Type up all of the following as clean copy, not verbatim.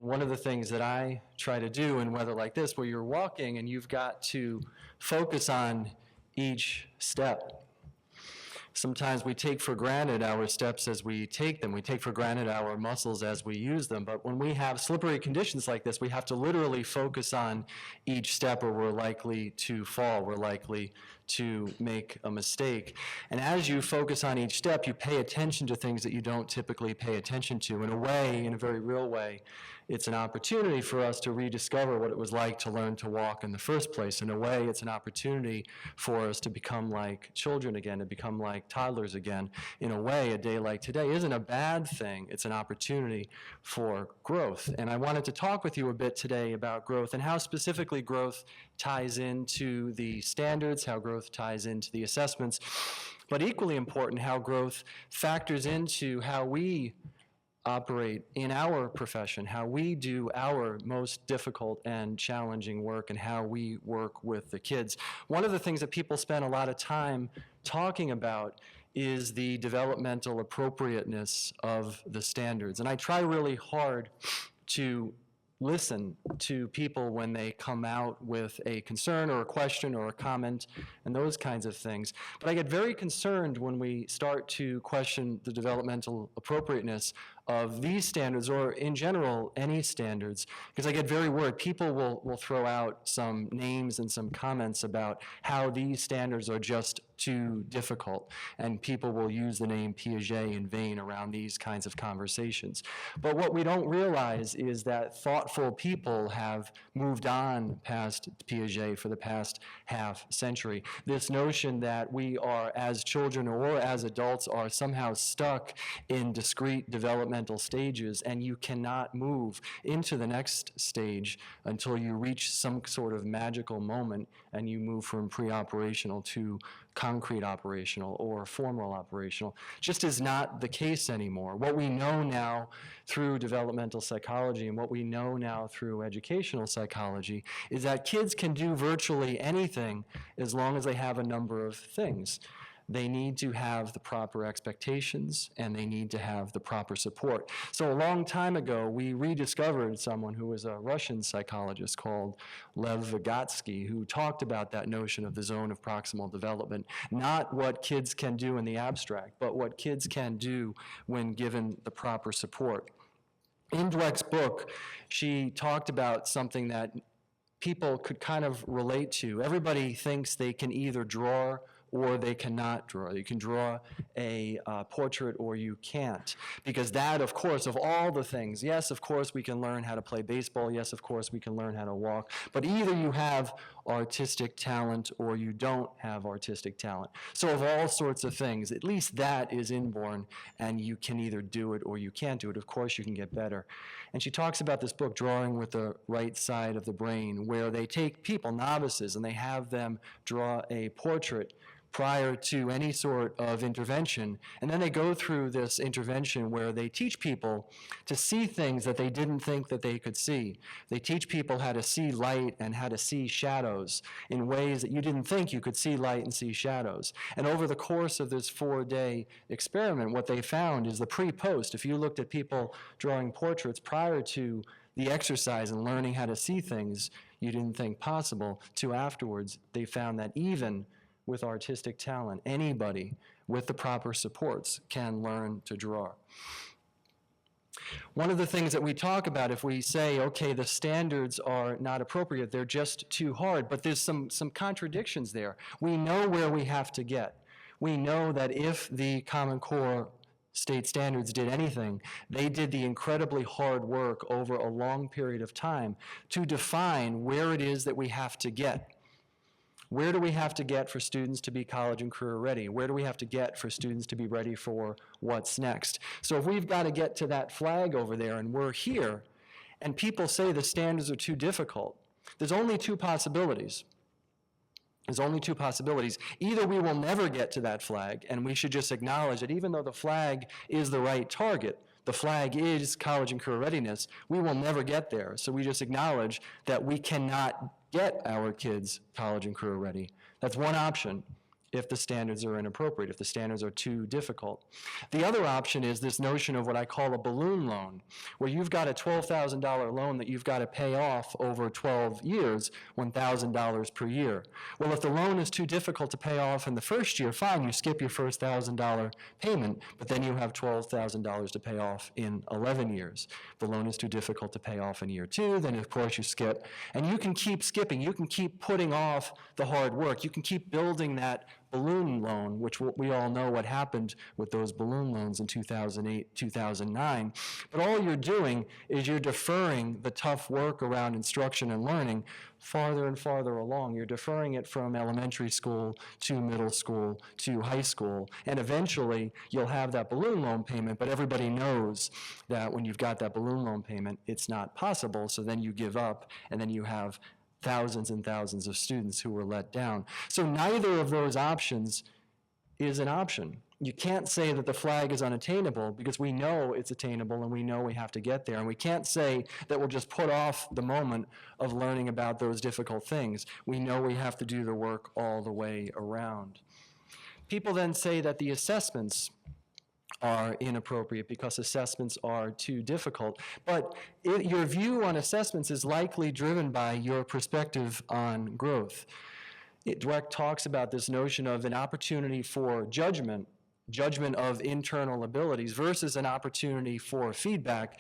one of the things that I try to do in weather like this, where you're walking and you've got to focus on each step. Sometimes we take for granted our steps as we take them. We take for granted our muscles as we use them. But when we have slippery conditions like this, we have to literally focus on each step, or we're likely to fall. We're likely to make a mistake. And as you focus on each step, you pay attention to things that you don't typically pay attention to. In a way, in a very real way, it's an opportunity for us to rediscover what it was like to learn to walk in the first place. In a way, it's an opportunity for us to become like children again, to become like toddlers again. In a way, a day like today isn't a bad thing. It's an opportunity for growth. And I wanted to talk with you a bit today about growth and how specifically growth ties into the standards, how growth ties into the assessments, but equally important, how growth factors into how we operate in our profession, how we do our most difficult and challenging work, and how we work with the kids. One of the things that people spend a lot of time talking about is the developmental appropriateness of the standards. And I try really hard to listen to people when they come out with a concern or a question or a comment and those kinds of things. But I get very concerned when we start to question the developmental appropriateness of these standards, or in general, any standards, because I get very worried. People will throw out some names and some comments about how these standards are just too difficult, and people will use the name Piaget in vain around these kinds of conversations. But what we don't realize is that thoughtful people have moved on past Piaget for the past half century. This notion that we are, as children or as adults, are somehow stuck in discrete developmental stages, and you cannot move into the next stage until you reach some sort of magical moment and you move from pre-operational to concrete operational or formal operational, just is not the case anymore. What we know now through developmental psychology and what we know now through educational psychology is that kids can do virtually anything as long as they have a number of things. They need to have the proper expectations, and they need to have the proper support. So a long time ago, we rediscovered someone who was a Russian psychologist called Lev Vygotsky, who talked about that notion of the zone of proximal development, not what kids can do in the abstract, but what kids can do when given the proper support. In Dweck's book, she talked about something that people could kind of relate to. Everybody thinks they can either draw or they cannot draw. You can draw a portrait or you can't. Because that, of course, of all the things, yes, of course, we can learn how to play baseball. Yes, of course, we can learn how to walk. But either you have artistic talent or you don't have artistic talent. So of all sorts of things, at least that is inborn, and you can either do it or you can't do it. Of course, you can get better. And she talks about this book, Drawing with the Right Side of the Brain, where they take people, novices, and they have them draw a portrait prior to any sort of intervention. And then they go through this intervention where they teach people to see things that they didn't think that they could see. They teach people how to see light and how to see shadows in ways that you didn't think you could see light and see shadows. And over the course of this 4-day experiment, what they found is the pre-post. If you looked at people drawing portraits prior to the exercise and learning how to see things you didn't think possible, to afterwards, they found that even with artistic talent, anybody with the proper supports can learn to draw. One of the things that we talk about, if we say, okay, the standards are not appropriate, they're just too hard, but there's some contradictions there. We know where we have to get. We know that if the Common Core state standards did anything, they did the incredibly hard work over a long period of time to define where it is that we have to get. Where do we have to get for students to be college and career ready? Where do we have to get for students to be ready for what's next? So if we've got to get to that flag over there and we're here, and people say the standards are too difficult, there's only two possibilities. There's only two possibilities. Either we will never get to that flag, and we should just acknowledge that even though the flag is the right target, the flag is college and career readiness, we will never get there. So we just acknowledge that we cannot get our kids college and career ready. That's one option. if the standards are inappropriate, if the standards are too difficult. The other option is this notion of what I call a balloon loan, where you've got a $12,000 loan that you've got to pay off over 12 years, $1,000 per year. Well, if the loan is too difficult to pay off in the first year, fine, you skip your first $1,000 payment, but then you have $12,000 to pay off in 11 years. If the loan is too difficult to pay off in year 2, then of course you skip, and you can keep skipping, you can keep putting off the hard work, you can keep building that balloon loan, which we all know what happened with those balloon loans in 2008, 2009. But all you're doing is you're deferring the tough work around instruction and learning farther and farther along. You're deferring it from elementary school to middle school to high school. And eventually, you'll have that balloon loan payment, but everybody knows that when you've got that balloon loan payment, it's not possible. So then you give up, and then you have thousands and thousands of students who were let down. So neither of those options is an option. You can't say that the flag is unattainable because we know it's attainable and we know we have to get there. And we can't say that we'll just put off the moment of learning about those difficult things. We know we have to do the work all the way around. People then say that the assessments are inappropriate because assessments are too difficult. But your view on assessments is likely driven by your perspective on growth. Dweck talks about this notion of an opportunity for judgment of internal abilities versus an opportunity for feedback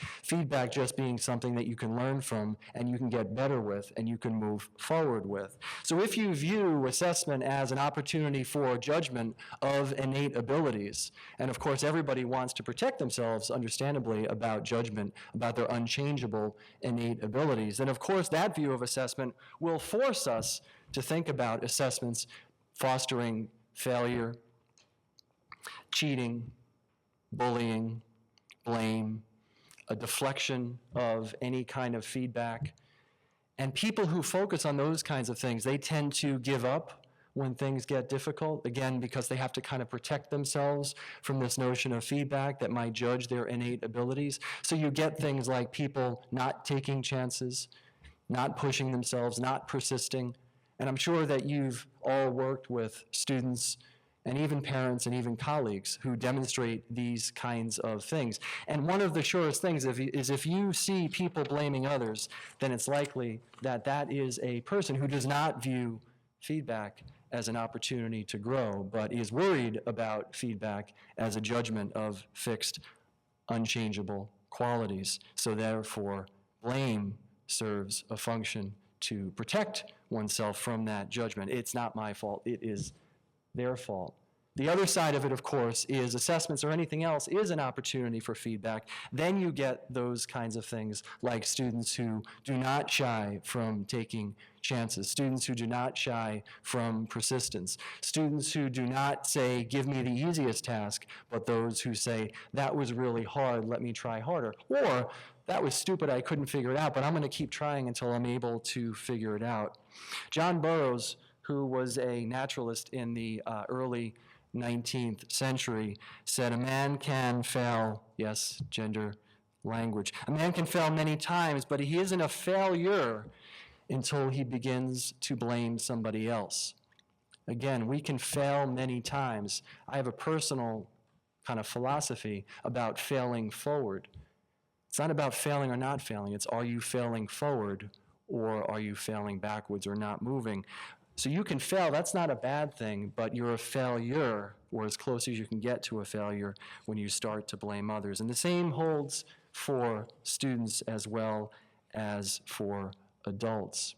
just being something that you can learn from and you can get better with and you can move forward with. So if you view assessment as an opportunity for judgment of innate abilities, and of course everybody wants to protect themselves, understandably, about judgment, about their unchangeable innate abilities, then of course that view of assessment will force us to think about assessments fostering failure, cheating, bullying, blame, a deflection of any kind of feedback. And people who focus on those kinds of things, they tend to give up when things get difficult, again, because they have to kind of protect themselves from this notion of feedback that might judge their innate abilities. So you get things like people not taking chances, not pushing themselves, not persisting. And I'm sure that you've all worked with students and even parents and even colleagues who demonstrate these kinds of things. And one of the surest things is if you see people blaming others, then it's likely that that is a person who does not view feedback as an opportunity to grow, but is worried about feedback as a judgment of fixed, unchangeable qualities. So therefore, blame serves a function to protect oneself from that judgment. It's not my fault, it is their fault. The other side of it, of course, is assessments or anything else is an opportunity for feedback. Then you get those kinds of things like students who do not shy from taking chances, students who do not shy from persistence, students who do not say, give me the easiest task, but those who say, that was really hard, let me try harder. Or, that was stupid, I couldn't figure it out, but I'm going to keep trying until I'm able to figure it out. John Burroughs, who was a naturalist in the early 19th century, said a man can fail, yes, gender language, a man can fail many times, but he isn't a failure until he begins to blame somebody else. Again, we can fail many times. I have a personal kind of philosophy about failing forward. It's not about failing or not failing, it's are you failing forward or are you failing backwards or not moving? So you can fail, that's not a bad thing, but you're a failure, or as close as you can get to a failure when you start to blame others. And the same holds for students as well as for adults.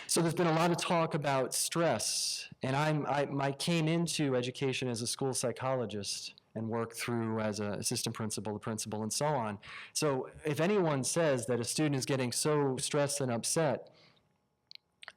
So there's been a lot of talk about stress, and I came into education as a school psychologist and worked through as an assistant principal, the principal, and so on. So if anyone says that a student is getting so stressed and upset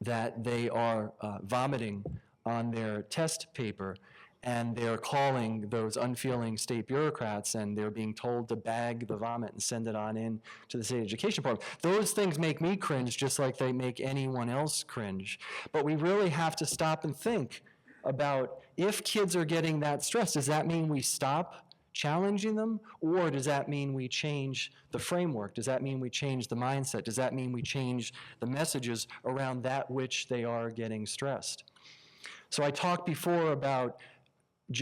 that they are vomiting on their test paper, and they're calling those unfeeling state bureaucrats and they're being told to bag the vomit and send it on in to the state education department. Those things make me cringe just like they make anyone else cringe. But we really have to stop and think about if kids are getting that stressed, does that mean we stop challenging them, or does that mean we change the framework? Does that mean we change the mindset? Does that mean we change the messages around that which they are getting stressed? So I talked before about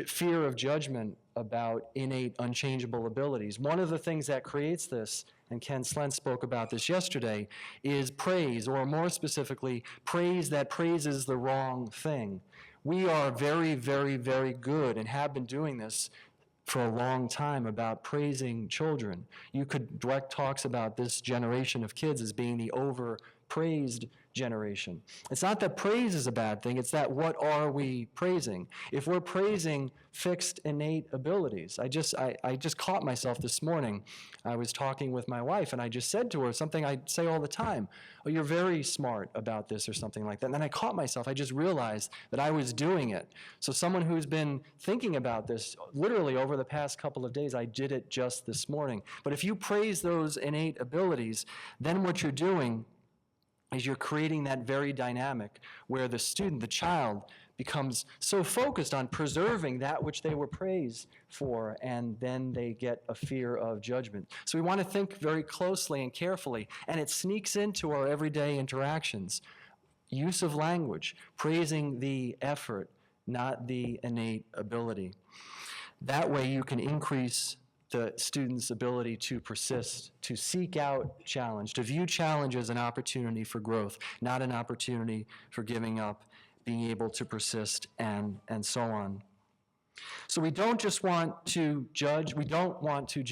fear of judgment, about innate unchangeable abilities. One of the things that creates this, and Ken Slent spoke about this yesterday, is praise, or more specifically, praise that praises the wrong thing. We are very, very, very good and have been doing this for a long time about praising children. You could direct talks about this generation of kids as being the overpraised generation. It's not that praise is a bad thing, it's that what are we praising? If we're praising fixed innate abilities, I just caught myself this morning. I was talking with my wife and I just said to her something I say all the time, oh, you're very smart about this or something like that. And then I caught myself, I just realized that I was doing it. So someone who's been thinking about this literally over the past couple of days, I did it just this morning. But if you praise those innate abilities, then what you're doing is you're creating that very dynamic where the student, the child, becomes so focused on preserving that which they were praised for, and then they get a fear of judgment. So we want to think very closely and carefully, and it sneaks into our everyday interactions. Use of language, praising the effort, not the innate ability. That way you can increase the student's ability to persist, to seek out challenge, to view challenge as an opportunity for growth, not an opportunity for giving up, being able to persist, and so on. So we don't just want to judge, we want to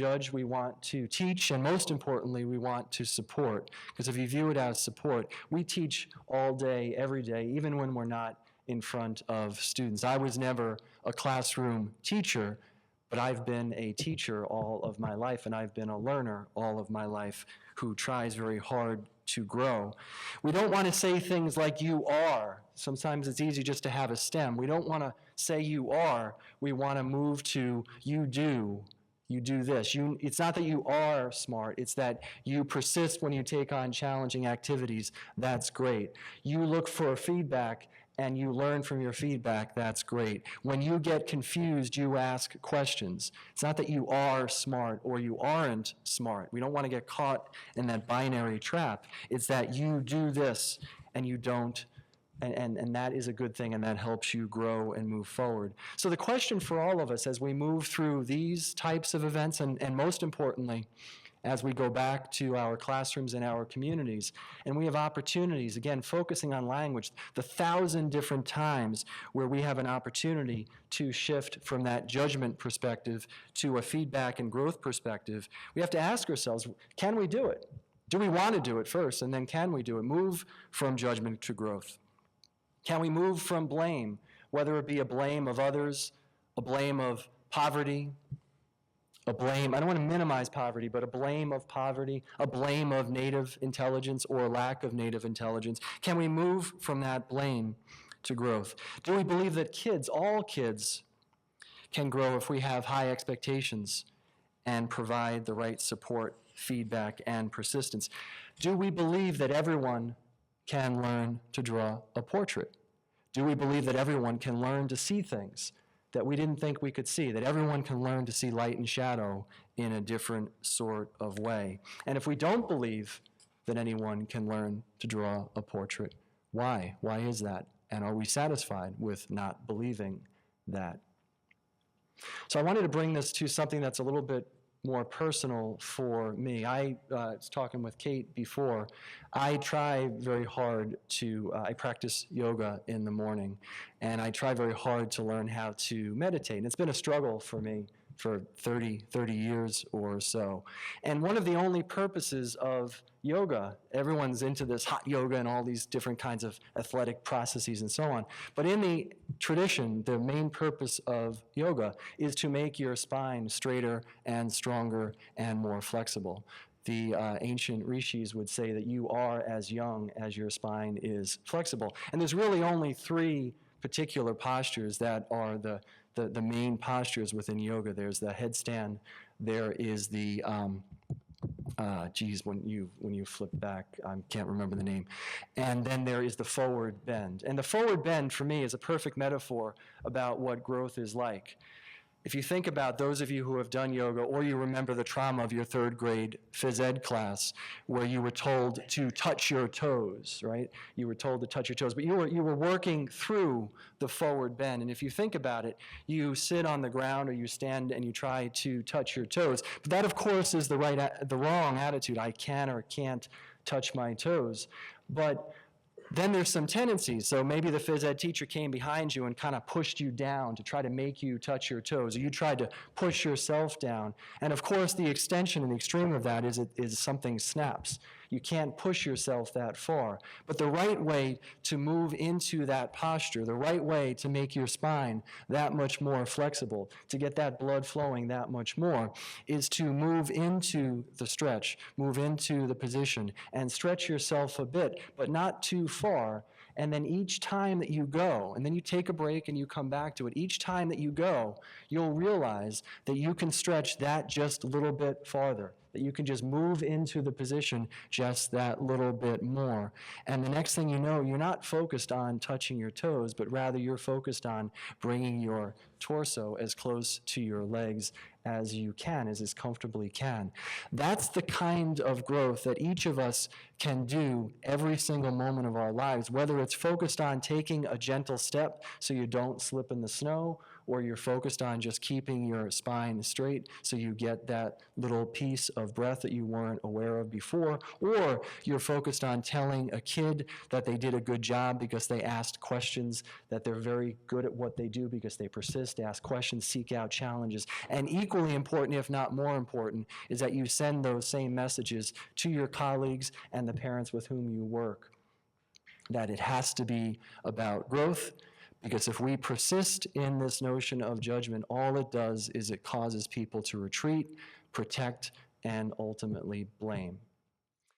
teach, and most importantly, we want to support. Because if you view it as support, we teach all day, every day, even when we're not in front of students. I was never a classroom teacher, but I've been a teacher all of my life, and I've been a learner all of my life who tries very hard to grow. We don't want to say things like you are. Sometimes it's easy just to have a stem. We don't want to say you are. We want to move to you do. You do this. It's not that you are smart, it's that you persist when you take on challenging activities. That's great. You look for feedback and you learn from your feedback. That's great. When you get confused, you ask questions. It's not that you are smart or you aren't smart. We don't want to get caught in that binary trap. It's that you do this and you don't, and that is a good thing, and that helps you grow and move forward. So the question for all of us as we move through these types of events, and most importantly, as we go back to our classrooms and our communities, and we have opportunities, again, focusing on language, the 1,000 different times where we have an opportunity to shift from that judgment perspective to a feedback and growth perspective, we have to ask ourselves, can we do it? Do we want to do it first, and then can we do it? Move from judgment to growth. Can we move from blame, whether it be a blame of others, a blame of poverty, a blame, I don't want to minimize poverty, but a blame of poverty, a blame of native intelligence or lack of native intelligence. Can we move from that blame to growth? Do we believe that kids, all kids, can grow if we have high expectations and provide the right support, feedback, and persistence? Do we believe that everyone can learn to draw a portrait? Do we believe that everyone can learn to see things that we didn't think we could see, that everyone can learn to see light and shadow in a different sort of way? And if we don't believe that anyone can learn to draw a portrait, why? Why is that? And are we satisfied with not believing that? So I wanted to bring this to something that's a little bit more personal for me. I was talking with Kate before. I try very hard to, I practice yoga in the morning, and I try very hard to learn how to meditate. And it's been a struggle for me for 30 years or so. And one of the only purposes of yoga, everyone's into this hot yoga and all these different kinds of athletic processes and so on. But in the tradition, the main purpose of yoga is to make your spine straighter and stronger and more flexible. The ancient rishis would say that you are as young as your spine is flexible. And there's really only 3 particular postures that are the main postures within yoga. There's the headstand, there is the, when you flip back, I can't remember the name. And then there is the forward bend. And the forward bend, for me, is a perfect metaphor about what growth is like. If you think about those of you who have done yoga, or you remember the trauma of your third grade phys ed class where you were told to touch your toes, right? You were told to touch your toes, but you were working through the forward bend. And if you think about it, you sit on the ground or you stand and you try to touch your toes. But that, of course, is the wrong attitude. I can or can't touch my toes. But then there's some tendencies. So maybe the phys ed teacher came behind you and kind of pushed you down to try to make you touch your toes, or you tried to push yourself down. And of course, the extension and the extreme of that is something snaps. You can't push yourself that far. But the right way to move into that posture, the right way to make your spine that much more flexible, to get that blood flowing that much more, is to move into the stretch, move into the position, and stretch yourself a bit, but not too far. And then each time that you go, and then you take a break and you come back to it, each time that you go, you'll realize that you can stretch that just a little bit farther, that you can just move into the position just that little bit more. And the next thing you know, you're not focused on touching your toes, but rather you're focused on bringing your torso as close to your legs as you can, as comfortably can. That's the kind of growth that each of us can do every single moment of our lives, whether it's focused on taking a gentle step so you don't slip in the snow, or you're focused on just keeping your spine straight so you get that little piece of breath that you weren't aware of before, or you're focused on telling a kid that they did a good job because they asked questions, that they're very good at what they do because they persist, ask questions, seek out challenges. And equally important, if not more important, is that you send those same messages to your colleagues and the parents with whom you work, that it has to be about growth. Because if we persist in this notion of judgment, all it does is it causes people to retreat, protect, and ultimately blame.